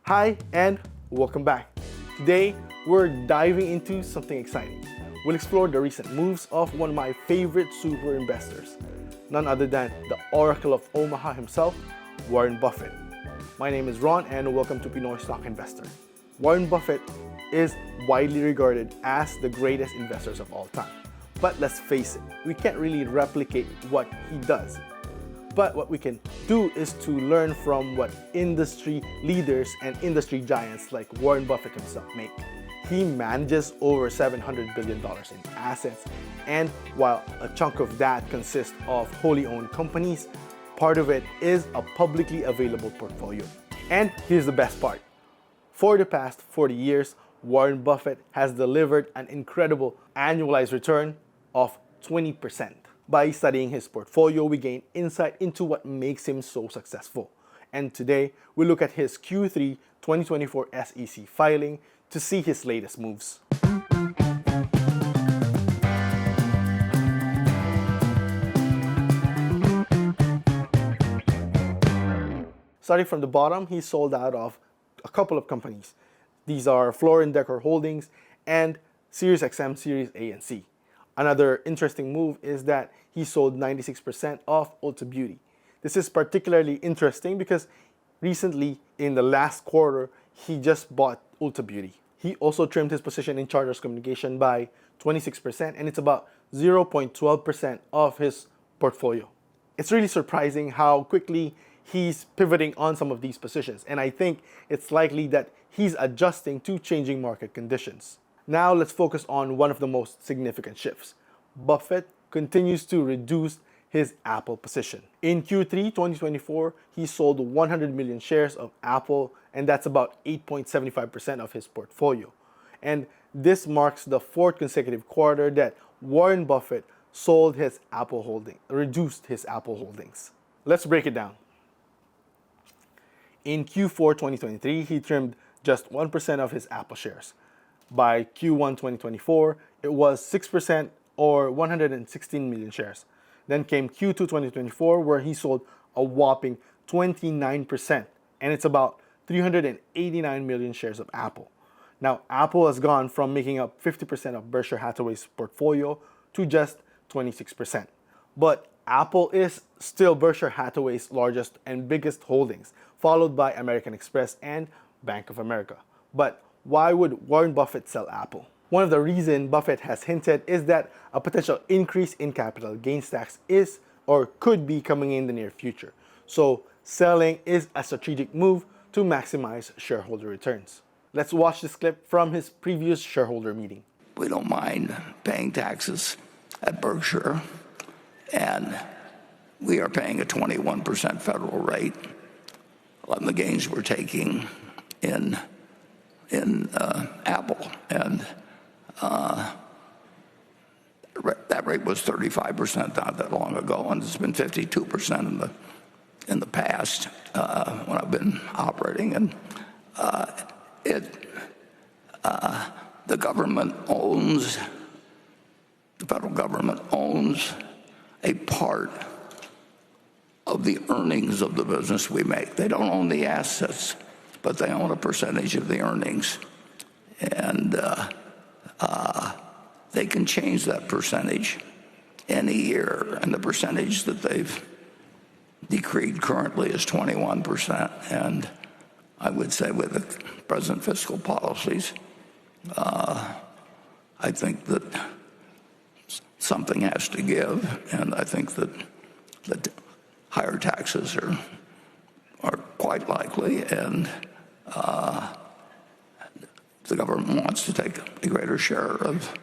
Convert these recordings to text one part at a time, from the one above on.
Hi, and welcome back. Today, we're diving into something exciting. We'll explore the recent moves of one of my favorite super investors, none other than the Oracle of Omaha himself, Warren Buffett. My name is Ron, and welcome to Pinoy Stock Investor. Warren Buffett is widely regarded as the greatest investors of all time. But let's face it, we can't really replicate what he does. But what we can do is to learn from what industry leaders and industry giants like Warren Buffett himself make. He manages over $700 billion in assets, and while a chunk of that consists of wholly owned companies, part of it is a publicly available portfolio. And here's the best part. For the past 40 years, Warren Buffett has delivered an incredible annualized return of 20%. By studying his portfolio, we gain insight into what makes him so successful. And today, we look at his Q3 2024 SEC filing to see his latest moves. Starting from the bottom, he sold out of a couple of companies. These are Floor & Decor Holdings and SiriusXM Series A and C. Another interesting move is that he sold 96% of Ulta Beauty. This is particularly interesting because recently, in the last quarter, he just bought Ulta Beauty. He also trimmed his position in Charters Communication by 26%, and it's about 0.12% of his portfolio. It's really surprising how quickly he's pivoting on some of these positions, and I think it's likely that he's adjusting to changing market conditions. Now let's focus on one of the most significant shifts. Buffett continues to reduce his Apple position. In Q3 2024, he sold 100 million shares of Apple, and that's about 8.75% of his portfolio. And this marks the fourth consecutive quarter that Warren Buffett sold his Apple holding, reduced his Apple holdings. Let's break it down. In Q4 2023, he trimmed just 1% of his Apple shares. By Q1 2024, it was 6% or 116 million shares. Then came Q2 2024, where he sold a whopping 29%, and it's about 389 million shares of Apple. Now, Apple has gone from making up 50% of Berkshire Hathaway's portfolio to just 26%. But Apple is still Berkshire Hathaway's largest and biggest holdings, followed by American Express and Bank of America. But why would Warren Buffett sell Apple? One of the reasons Buffett has hinted is that a potential increase in capital gains tax is or could be coming in the near future. So selling is a strategic move to maximize shareholder returns. Let's watch this clip from his previous shareholder meeting. We don't mind paying taxes at Berkshire, and we are paying a 21% federal rate on the gains we're taking in Apple, and that rate was 35% not that long ago, and it's been 52% in the past when I've been operating. And the government owns, the federal government owns a part of the earnings of the business we make. They don't own the assets, but they own a percentage of the earnings. And they can change that percentage any year. And the percentage that they've decreed currently is 21%. And I would say with the present fiscal policies, I think that something has to give. And I think that higher taxes are quite likely. And the government wants to take a greater share of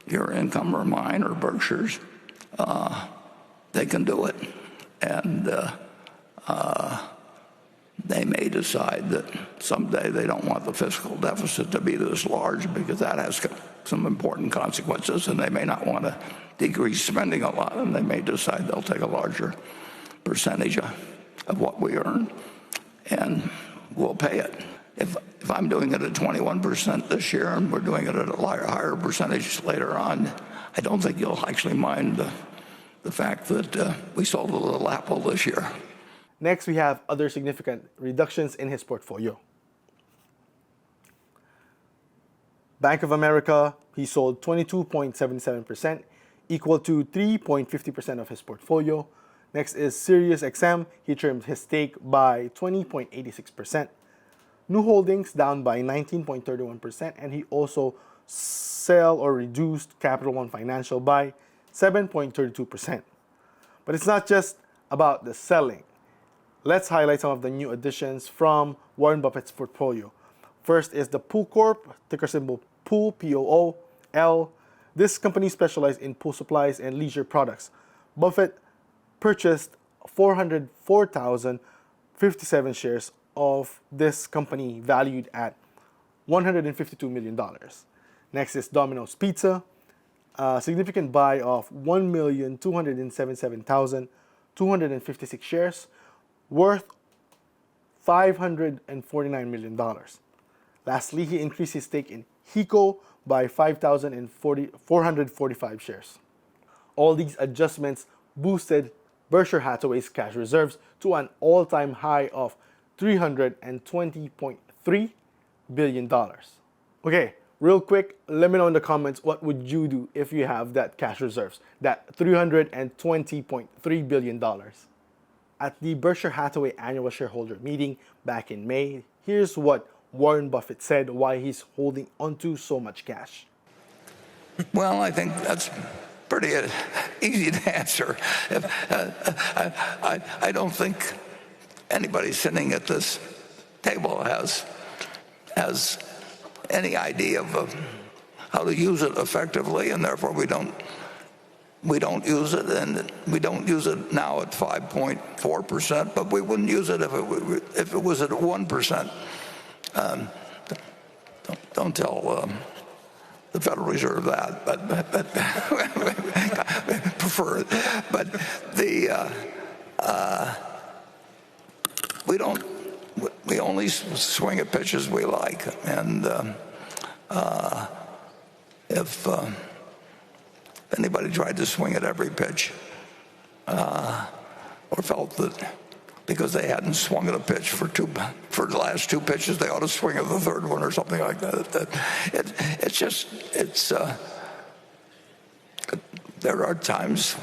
your income or mine or Berkshire's, they can do it. And they may decide that someday they don't want the fiscal deficit to be this large because that has some important consequences, and they may not want to decrease spending a lot, and they may decide they'll take a larger percentage of what we earn, and we'll pay it. If I'm doing it at 21% this year and we're doing it at a higher percentage later on, I don't think you'll actually mind the fact that we sold a little Apple this year. Next, we have other significant reductions in his portfolio. Bank of America, he sold 22.77%, equal to 3.50% of his portfolio. Next is SiriusXM, he trimmed his stake by 20.86%. New Holdings down by 19.31%, and he also sell or reduced Capital One Financial by 7.32%. But it's not just about the selling. Let's highlight some of the new additions from Warren Buffett's portfolio. First is the Pool Corp, ticker symbol Pool, P-O-O-L. This company specializes in pool supplies and leisure products. Buffett purchased 404,057 shares of this company valued at $152 million. Next is Domino's Pizza, a significant buy of 1,277,256 shares worth $549 million. Lastly, he increased his stake in HECO by 5,445 shares. All these adjustments boosted Berkshire Hathaway's cash reserves to an all-time high of $320.3 billion. Okay, real quick, let me know in the comments what would you do if you have that cash reserves, that $320.3 billion. At the Berkshire Hathaway annual shareholder meeting back in May, here's what Warren Buffett said why he's holding onto so much cash. Well, I think that's pretty easy to answer. I don't think anybody sitting at this table has any idea of how to use it effectively, and therefore we don't use it, and we don't use it now at 5.4%, but we wouldn't use it if it was at 1%. Don't tell the Federal Reserve that, but prefer it. But we only swing at pitches we like, and if anybody tried to swing at every pitch, or felt that because they hadn't swung at a pitch for the last two pitches, they ought to swing at the third one or something like that. There are times,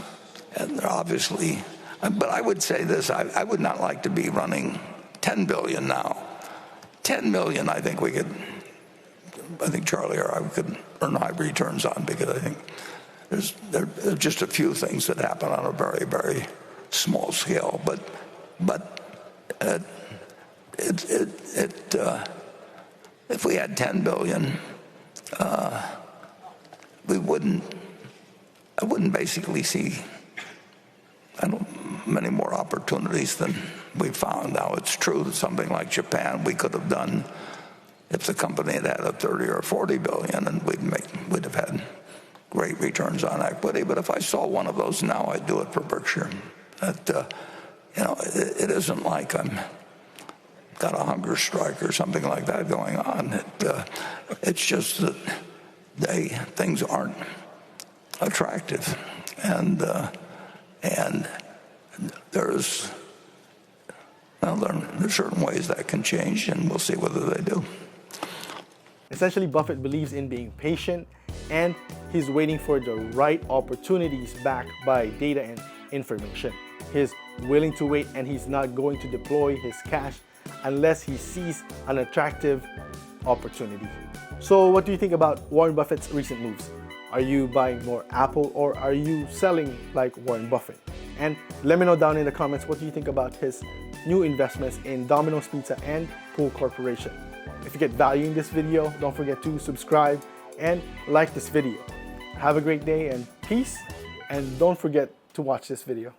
and obviously, but I would say this: I would not like to be running 10 billion now. 10 million, I think Charlie or I could earn high returns on, because I think there are just a few things that happen on a very, very small scale. But if we had 10 billion, I wouldn't basically see many more opportunities than we found. Now, it's true that something like Japan we could have done if the company had a 30 or 40 billion, and we'd have had great returns on equity. But if I saw one of those now, I'd do it for Berkshire. It isn't like I'm got a hunger strike or something like that going on. It's just that things aren't attractive, and there's certain ways that can change, and we'll see whether they do. Essentially, Buffett believes in being patient, and he's waiting for the right opportunities backed by data and information. He's willing to wait, and he's not going to deploy his cash unless he sees an attractive opportunity. So what do you think about Warren Buffett's recent moves? Are you buying more Apple, or are you selling like Warren Buffett? And let me know down in the comments what do you think about his new investments in Domino's Pizza and Pool Corporation. If you get value in this video, don't forget to subscribe and like this video. Have a great day and peace, and don't forget to watch this video.